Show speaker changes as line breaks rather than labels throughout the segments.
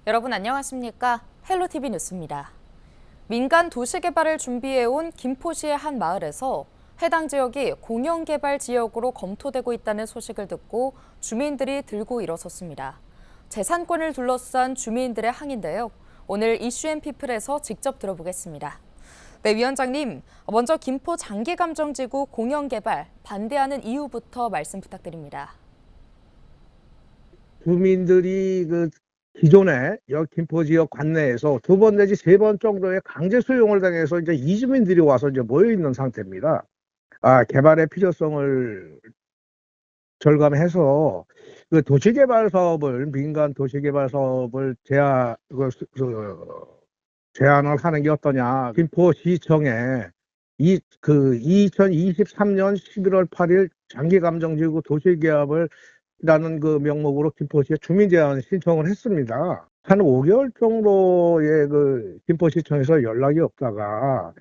여러분 안녕하십니까? 헬로티비 뉴스입니다. 민간 도시개발을 준비해온 김포시의 한 마을에서 해당 지역이 공영개발 지역으로 검토되고 있다는 소식을 듣고 주민들이 들고 일어섰습니다. 재산권을 둘러싼 주민들의 항의인데요. 오늘 이슈앤피플에서 직접 들어보겠습니다. 네, 위원장님, 먼저 김포 장기감정지구 공영개발 반대하는 이유부터 말씀 부탁드립니다.
주민들이 기존에 김포 지역 관내에서 2번 내지 3번 정도의 강제 수용을 당해서 이제 이주민들이 와서 이제 모여 있는 상태입니다. 개발의 필요성을 절감해서 도시개발 사업을, 민간 도시개발 사업을 제안을 하는 게 어떠냐. 김포시청에 2023년 11월 8일 장기감정지구 도시계획을 라는 명목으로 김포시에 주민 제안 신청을 했습니다. 한 5개월 정도의 김포시청에서 연락이 없다가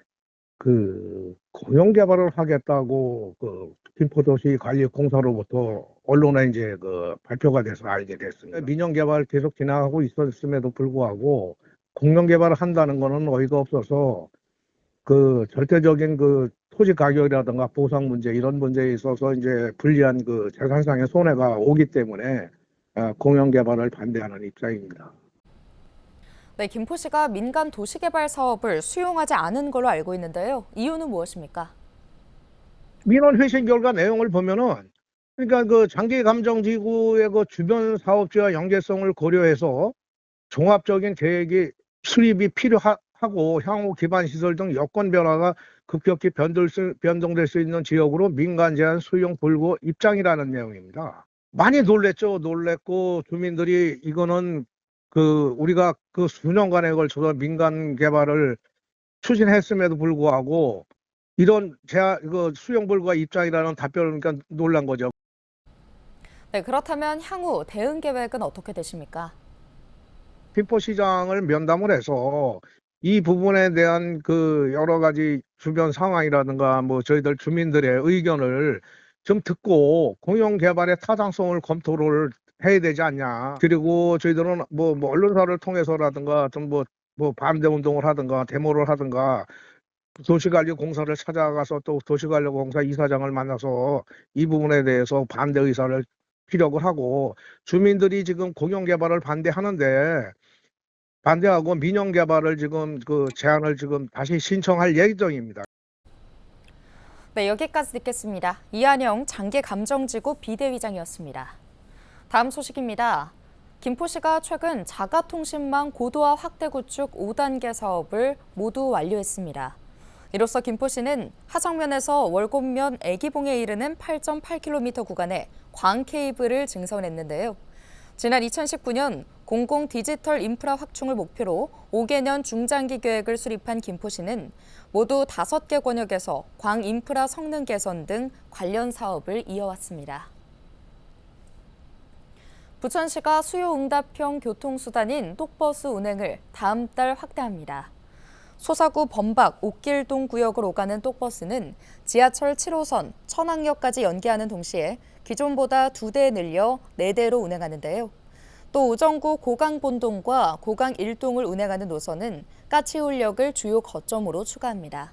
공영개발을 하겠다고 김포도시관리공사로부터 언론에 이제 발표가 돼서 알게 됐습니다. 민영개발 계속 진행하고 있었음에도 불구하고 공영개발을 한다는 거는 어이가 없어서 절대적인 토지 가격이라든가 보상 문제 이런 문제에 있어서 이제 불리한 재산상의 손해가 오기 때문에 공영 개발을 반대하는 입장입니다.
네, 김포시가 민간 도시개발 사업을 수용하지 않은 걸로 알고 있는데요. 이유는 무엇입니까?
민원 회신 결과 내용을 보면은 그러니까 장기 감정지구의 주변 사업지와 연계성을 고려해서 종합적인 계획이 수립이 필요하고 향후 기반 시설 등 여건 변화가 급격히 변동될 수 있는 지역으로 민간 제한 수용 불구 입장이라는 내용입니다. 많이 놀랬고 주민들이 이거는 우리가 수년간에 걸쳐서 민간 개발을 추진했음에도 불구하고 이런 수용 불구가 입장이라는 답변을 그러니까 놀란 거죠.
네, 그렇다면 향후 대응 계획은 어떻게 되십니까?
김포시장을 면담을 해서 이 부분에 대한 여러 가지 주변 상황이라든가 저희들 주민들의 의견을 좀 듣고 공영개발의 타당성을 검토를 해야 되지 않냐. 그리고 저희들은 언론사를 통해서라든가 좀 반대 운동을 하든가 데모를 하든가 도시관리공사를 찾아가서 또 도시관리공사 이사장을 만나서 이 부분에 대해서 반대 의사를 피력을 하고 주민들이 지금 공영개발을 반대하고 민영 개발을 지금 제안을 지금 다시 신청할 예정입니다.
네, 여기까지 듣겠습니다. 이한영 장기감정지구 비대위장이었습니다. 다음 소식입니다. 김포시가 최근 자가통신망 고도화 확대 구축 5단계 사업을 모두 완료했습니다. 이로써 김포시는 하정면에서 월곡면 애기봉에 이르는 8.8km 구간에 광 케이블을 증선했는데요. 지난 2019년 공공 디지털 인프라 확충을 목표로 5개년 중장기 계획을 수립한 김포시는 모두 5개 권역에서 광 인프라 성능 개선 등 관련 사업을 이어왔습니다. 부천시가 수요응답형 교통수단인 똑버스 운행을 다음 달 확대합니다. 소사구 범박 옥길동 구역을 오가는 똑버스는 지하철 7호선 천왕역까지 연계하는 동시에 기존보다 2대 늘려 4대로 운행하는데요. 또 우정구 고강본동과 고강 1동을 운행하는 노선은 까치울역을 주요 거점으로 추가합니다.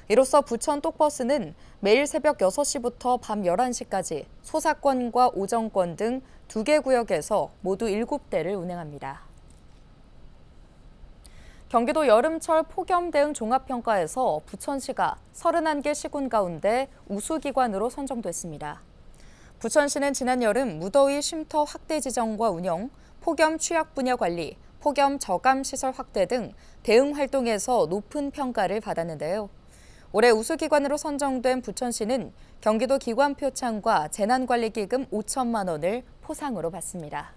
이로써 부천 똑버스는 매일 새벽 6시부터 밤 11시까지 소사권과 오정권 등 2개 구역에서 모두 7대를 운행합니다. 경기도 여름철 폭염 대응 종합평가에서 부천시가 31개 시군 가운데 우수기관으로 선정됐습니다. 부천시는 지난 여름 무더위 쉼터 확대 지정과 운영, 폭염 취약 분야 관리, 폭염 저감 시설 확대 등 대응 활동에서 높은 평가를 받았는데요. 올해 우수기관으로 선정된 부천시는 경기도 기관표창과 재난관리기금 5천만 원을 포상으로 받습니다.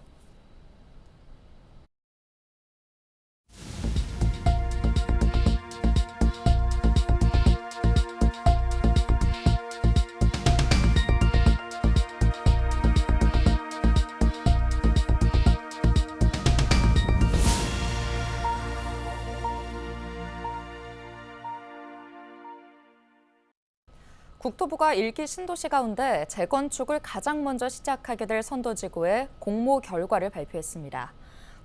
국토부가 1기 신도시 가운데 재건축을 가장 먼저 시작하게 될 선도지구의 공모 결과를 발표했습니다.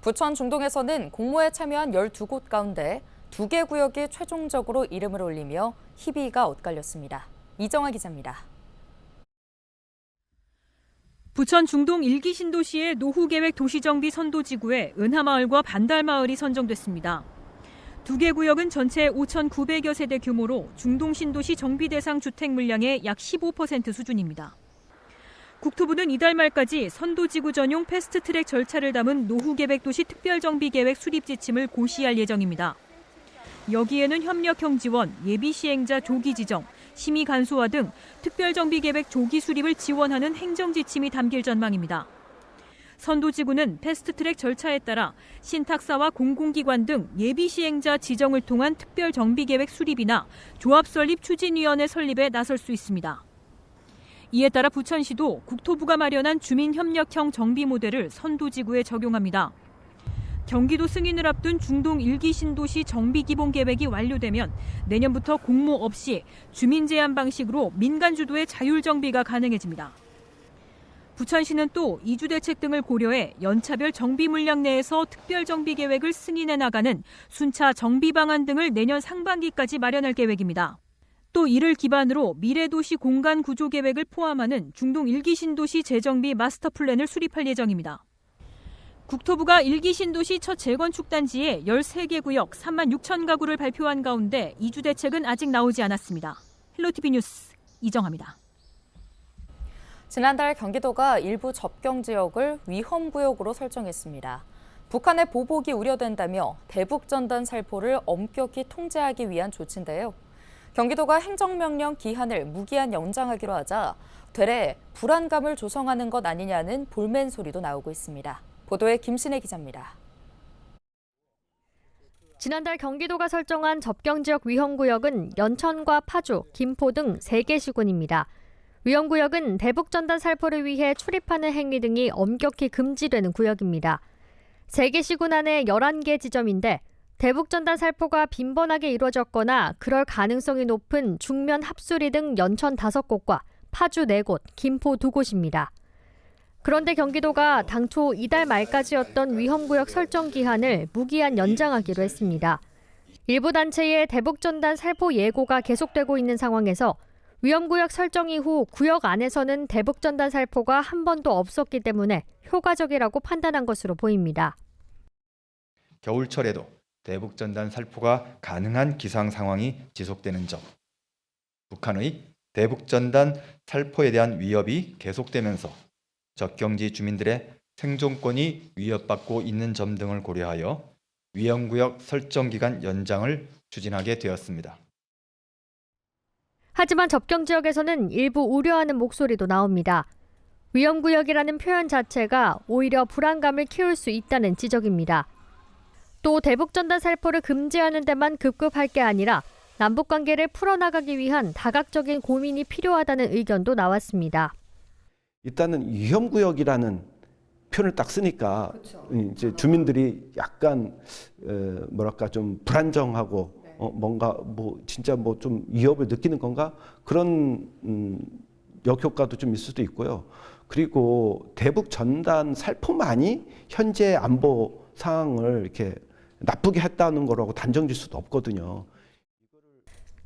부천 중동에서는 공모에 참여한 12곳 가운데 2개 구역이 최종적으로 이름을 올리며 희비가 엇갈렸습니다. 이정아 기자입니다.
부천 중동 1기 신도시의 노후계획 도시정비 선도지구에 은하마을과 반달마을이 선정됐습니다. 2개 구역은 전체 5,900여 세대 규모로 중동 신도시 정비 대상 주택 물량의 약 15% 수준입니다. 국토부는 이달 말까지 선도지구 전용 패스트트랙 절차를 담은 노후계획 도시 특별정비계획 수립 지침을 고시할 예정입니다. 여기에는 협력형 지원, 예비시행자 조기 지정, 심의 간소화 등 특별정비계획 조기 수립을 지원하는 행정지침이 담길 전망입니다. 선도지구는 패스트트랙 절차에 따라 신탁사와 공공기관 등 예비시행자 지정을 통한 특별정비계획 수립이나 조합설립 추진위원회 설립에 나설 수 있습니다. 이에 따라 부천시도 국토부가 마련한 주민협력형 정비 모델을 선도지구에 적용합니다. 경기도 승인을 앞둔 중동 1기 신도시 정비기본계획이 완료되면 내년부터 공모 없이 주민 제한 방식으로 민간 주도의 자율정비가 가능해집니다. 부천시는 또 이주대책 등을 고려해 연차별 정비 물량 내에서 특별정비계획을 승인해 나가는 순차 정비 방안 등을 내년 상반기까지 마련할 계획입니다. 또 이를 기반으로 미래도시 공간구조계획을 포함하는 중동 1기 신도시 재정비 마스터플랜을 수립할 예정입니다. 국토부가 1기 신도시 첫 재건축 단지에 13개 구역 3만 6천 가구를 발표한 가운데 이주 대책은 아직 나오지 않았습니다. 헬로티비 뉴스 이정아입니다.
지난달 경기도가 일부 접경 지역을 위험구역으로 설정했습니다. 북한의 보복이 우려된다며 대북전단 살포를 엄격히 통제하기 위한 조치인데요. 경기도가 행정명령 기한을 무기한 연장하기로 하자 되레 불안감을 조성하는 것 아니냐는 볼멘 소리도 나오고 있습니다. 보도에 김신혜 기자입니다.
지난달 경기도가 설정한 접경지역 위험구역은 연천과 파주, 김포 등 3개 시군입니다. 위험구역은 대북전단 살포를 위해 출입하는 행위 등이 엄격히 금지되는 구역입니다. 3개 시군 안에 11개 지점인데 대북전단 살포가 빈번하게 이루어졌거나 그럴 가능성이 높은 중면 합수리 등 연천 5곳과 파주 4곳, 김포 2곳입니다. 그런데 경기도가 당초 이달 말까지였던 위험구역 설정 기한을 무기한 연장하기로 했습니다. 일부 단체의 대북전단 살포 예고가 계속되고 있는 상황에서 위험구역 설정 이후 구역 안에서는 대북전단 살포가 한 번도 없었기 때문에 효과적이라고 판단한 것으로 보입니다.
겨울철에도 대북전단 살포가 가능한 기상 상황이 지속되는 점, 북한의 대북전단 살포에 대한 위협이 계속되면서 접경지 주민들의 생존권이 위협받고 있는 점 등을 고려하여 위험구역 설정 기간 연장을 추진하게 되었습니다.
하지만 접경 지역에서는 일부 우려하는 목소리도 나옵니다. 위험구역이라는 표현 자체가 오히려 불안감을 키울 수 있다는 지적입니다. 또 대북전단 살포를 금지하는 데만 급급할 게 아니라 남북관계를 풀어나가기 위한 다각적인 고민이 필요하다는 의견도 나왔습니다.
일단은 위험구역이라는 표현을 딱 쓰니까 이제 주민들이 약간 뭐랄까 좀 불안정하고 뭔가 뭐 진짜 뭐 좀 위협을 느끼는 건가 그런 역효과도 좀 있을 수도 있고요. 그리고 대북 전단 살포만이 현재 안보 상황을 이렇게 나쁘게 했다는 거라고 단정질 수도 없거든요.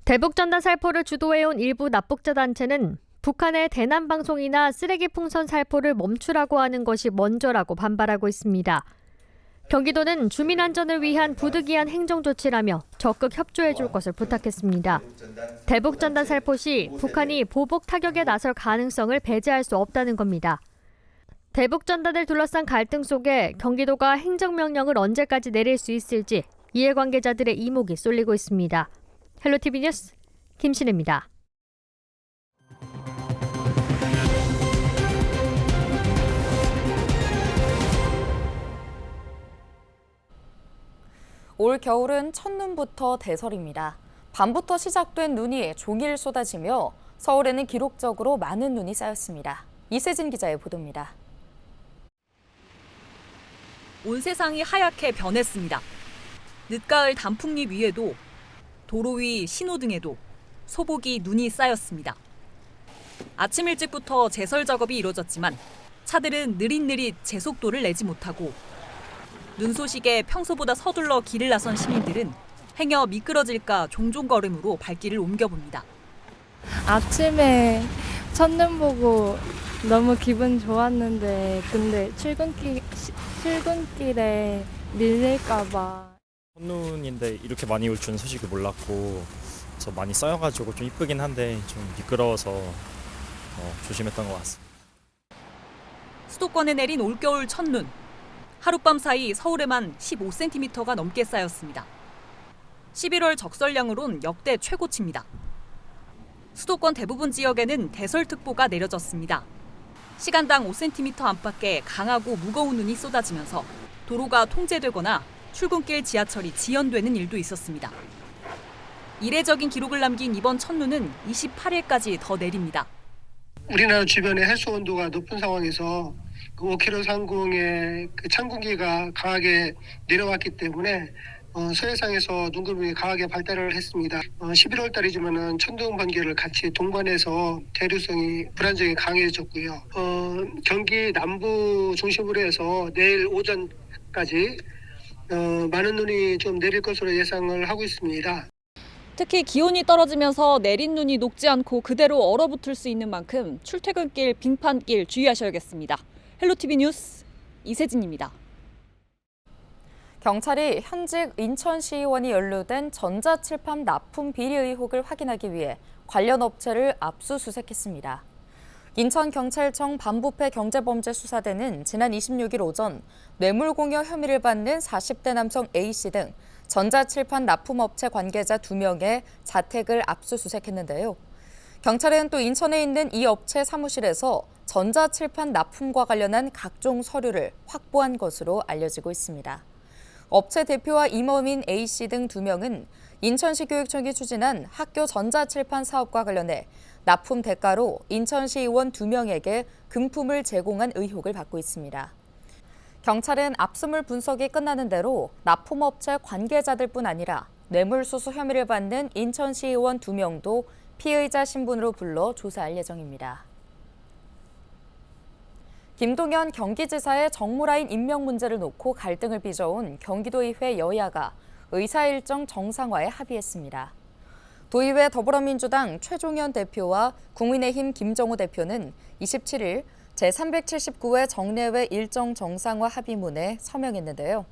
대북전단 살포를 주도해온 일부 납북자 단체는 북한의 대남 방송이나 쓰레기 풍선 살포를 멈추라고 하는 것이 먼저라고 반발하고 있습니다. 경기도는 주민 안전을 위한 부득이한 행정 조치라며 적극 협조해 줄 것을 부탁했습니다. 대북전단 살포 시 북한이 보복 타격에 나설 가능성을 배제할 수 없다는 겁니다. 대북전단을 둘러싼 갈등 속에 경기도가 행정명령을 언제까지 내릴 수 있을지 이해관계자들의 이목이 쏠리고 있습니다. 헬로티비 뉴스 김신혜입니다.
올 겨울은 첫눈부터 대설입니다. 밤부터 시작된 눈이 종일 쏟아지며 서울에는 기록적으로 많은 눈이 쌓였습니다. 이세진 기자의 보도입니다.
온 세상이 하얗게 변했습니다. 늦가을 단풍잎 위에도 도로 위 신호등에도 소복이 눈이 쌓였습니다. 아침 일찍부터 제설 작업이 이루어졌지만 차들은 느릿느릿 제속도를 내지 못하고 눈 소식에 평소보다 서둘러 길을 나선 시민들은 행여 미끄러질까 종종 걸음으로 발길을 옮겨봅니다.
아침에 첫눈 보고 너무 기분 좋았는데 근데 출근길에 밀릴까 봐.
첫눈인데 이렇게 많이 올 줄은 솔직히 몰랐고 그래서 많이 쌓여가지고 좀 이쁘긴 한데 좀 미끄러워서 조심했던 것 같습니다.
수도권에 내린 올겨울 첫눈. 하룻밤 사이 서울에만 15cm가 넘게 쌓였습니다. 11월 적설량으론 역대 최고치입니다. 수도권 대부분 지역에는 대설특보가 내려졌습니다. 시간당 5cm 안팎의 강하고 무거운 눈이 쏟아지면서 도로가 통제되거나 출근길 지하철이 지연되는 일도 있었습니다. 이례적인 기록을 남긴 이번 첫눈은 28일까지 더 내립니다.
우리나라 주변의 해수 온도가 높은 상황에서 5km 상공의 찬 공기가 강하게 내려왔기 때문에 서해상에서 눈구름이 강하게 발달을 했습니다. 11월 달이지만은 천둥 번개를 같이 동반해서 대류성이 불안정이 강해졌고요. 경기 남부 중심으로 해서 내일 오전까지 많은 눈이 좀 내릴 것으로 예상을 하고 있습니다.
특히 기온이 떨어지면서 내린 눈이 녹지 않고 그대로 얼어붙을 수 있는 만큼 출퇴근길, 빙판길 주의하셔야겠습니다. 헬로티비 뉴스 이세진입니다.
경찰이 현직 인천시의원이 연루된 전자칠판 납품 비리 의혹을 확인하기 위해 관련 업체를 압수수색했습니다. 인천경찰청 반부패 경제범죄수사대는 지난 26일 오전 뇌물공여 혐의를 받는 40대 남성 A씨 등 전자칠판 납품업체 관계자 2명의 자택을 압수수색했는데요. 경찰은 또 인천에 있는 이 업체 사무실에서 전자칠판 납품과 관련한 각종 서류를 확보한 것으로 알려지고 있습니다. 업체 대표와 임원인 A씨 등 2명은 인천시 교육청이 추진한 학교 전자칠판 사업과 관련해 납품 대가로 인천시 의원 2명에게 금품을 제공한 의혹을 받고 있습니다. 경찰은 압수물 분석이 끝나는 대로 납품업체 관계자들뿐 아니라 뇌물수수 혐의를 받는 인천시 의원 2명도 피의자 신분으로 불러 조사할 예정입니다. 김동연 경기지사의 정무라인 임명 문제를 놓고 갈등을 빚어온 경기도의회 여야가 의사일정 정상화에 합의했습니다. 도의회 더불어민주당 최종현 대표와 국민의힘 김정우 대표는 27일 제379회 정례회 일정 정상화 합의문에 서명했는데요.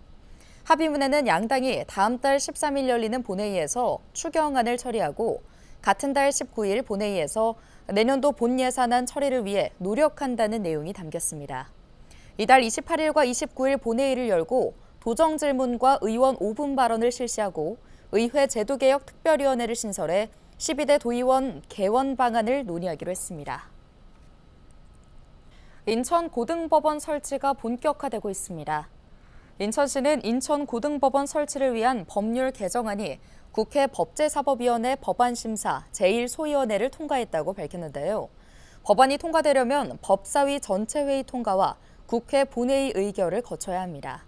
합의문에는 양당이 다음 달 13일 열리는 본회의에서 추경안을 처리하고 같은 달 19일 본회의에서 내년도 본 예산안 처리를 위해 노력한다는 내용이 담겼습니다. 이달 28일과 29일 본회의를 열고 도정 질문과 의원 5분 발언을 실시하고 의회 제도개혁 특별위원회를 신설해 12대 도의원 개원 방안을 논의하기로 했습니다. 인천 고등법원 설치가 본격화되고 있습니다. 인천시는 인천 고등법원 설치를 위한 법률 개정안이 국회 법제사법위원회 법안심사 제1소위원회를 통과했다고 밝혔는데요. 법안이 통과되려면 법사위 전체회의 통과와 국회 본회의 의결을 거쳐야 합니다.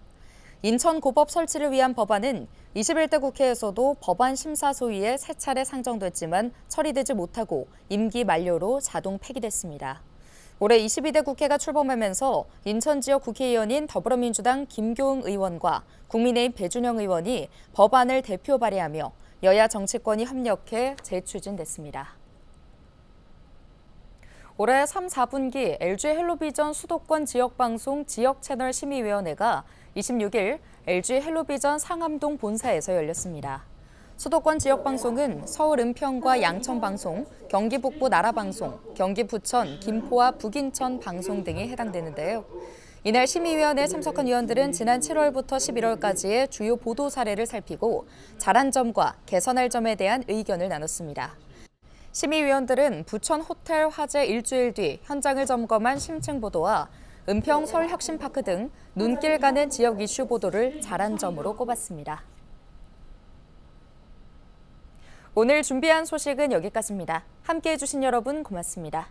인천고법 설치를 위한 법안은 21대 국회에서도 법안심사소위에 3차례 상정됐지만 처리되지 못하고 임기 만료로 자동 폐기됐습니다. 올해 22대 국회가 출범하면서 인천 지역 국회의원인 더불어민주당 김교웅 의원과 국민의힘 배준영 의원이 법안을 대표 발의하며 여야 정치권이 협력해 재추진됐습니다. 올해 3, 4분기 LG 헬로비전 수도권 지역방송 지역채널심의위원회가 26일 LG 헬로비전 상암동 본사에서 열렸습니다. 수도권 지역방송은 서울 은평과 양천방송, 경기 북부 나라방송, 경기 부천, 김포와 북인천 방송 등이 해당되는데요. 이날 심의위원회에 참석한 위원들은 지난 7월부터 11월까지의 주요 보도 사례를 살피고 잘한 점과 개선할 점에 대한 의견을 나눴습니다. 심의위원들은 부천 호텔 화재 일주일 뒤 현장을 점검한 심층 보도와 은평 서울혁신파크 등 눈길 가는 지역 이슈 보도를 잘한 점으로 꼽았습니다. 오늘 준비한 소식은 여기까지입니다. 함께해 주신 여러분 고맙습니다.